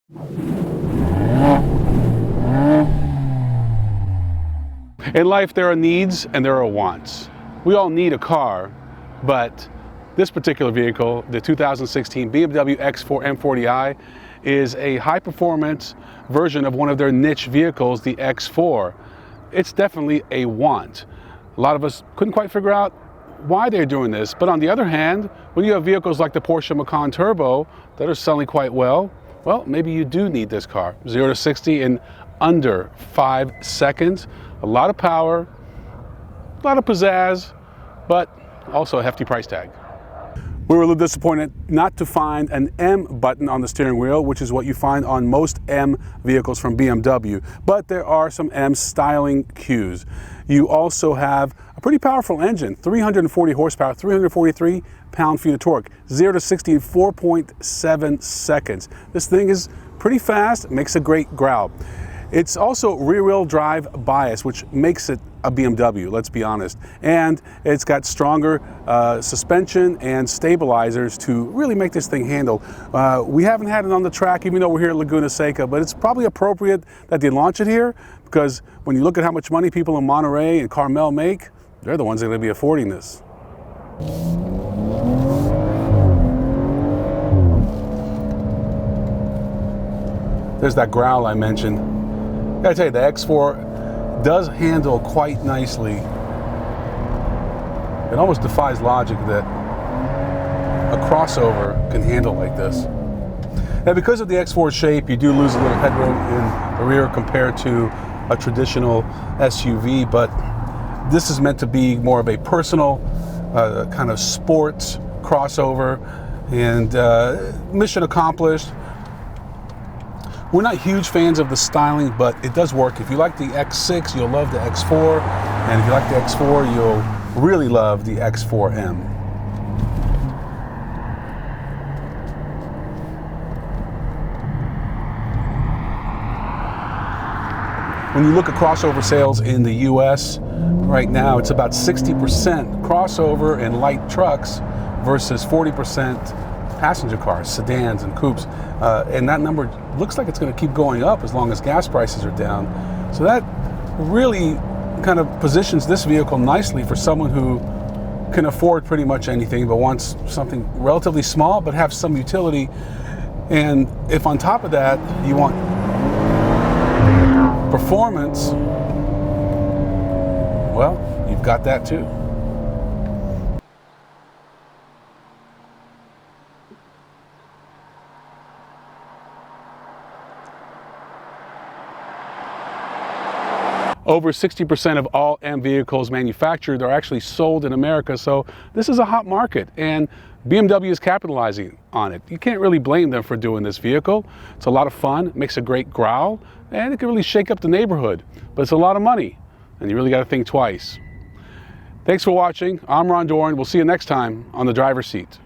In life, there are needs and there are wants. We all need a car, but this particular vehicle, the 2016 BMW X4 M40i, is a high-performance version of one of their niche vehicles, the X4. It's definitely a want. A lot of us couldn't quite figure out why they're doing this, but on the other hand, when you have vehicles like the Porsche Macan Turbo that are selling quite well, maybe you do need this car. 0 to 60 in under 5 seconds. A lot of power, a lot of pizzazz, but also a hefty price tag. We were a little disappointed not to find an M button on the steering wheel, which is what you find on most M vehicles from BMW, but there are some M styling cues. You also have a pretty powerful engine, 340 horsepower, 343 pound-feet of torque, 0 to 60 in 4.7 seconds. This thing is pretty fast, makes a great growl. It's also rear-wheel drive bias, which makes it a BMW, let's be honest. And it's got stronger suspension and stabilizers to really make this thing handle. We haven't had it on the track, even though we're here at Laguna Seca, but it's probably appropriate that they launch it here, because when you look at how much money people in Monterey and Carmel make, they're the ones that are going to be affording this. There's that growl I mentioned. I gotta tell you, the X4 does handle quite nicely. It almost defies logic that a crossover can handle like this. Now, because of the X4 shape, you do lose a little headroom in the rear compared to a traditional SUV, but this is meant to be more of a personal kind of sports crossover, and mission accomplished. We're not huge fans of the styling, but it does work. If you like the X6, you'll love the X4, and if you like the X4, you'll really love the X4M. When you look at crossover sales in the US, right now it's about 60% crossover and light trucks versus 40% passenger cars, sedans and coupes, and that number looks like it's going to keep going up as long as gas prices are down. So that really kind of positions this vehicle nicely for someone who can afford pretty much anything but wants something relatively small but have some utility. And if on top of that you want performance, well, you've got that too. Over 60% of all M vehicles manufactured are actually sold in America, so this is a hot market, and BMW is capitalizing on it. You can't really blame them for doing this vehicle. It's a lot of fun, it makes a great growl, and it can really shake up the neighborhood, but it's a lot of money, and you really got to think twice. Thanks for watching. I'm Ron Doran. We'll see you next time on The Driver's Seat.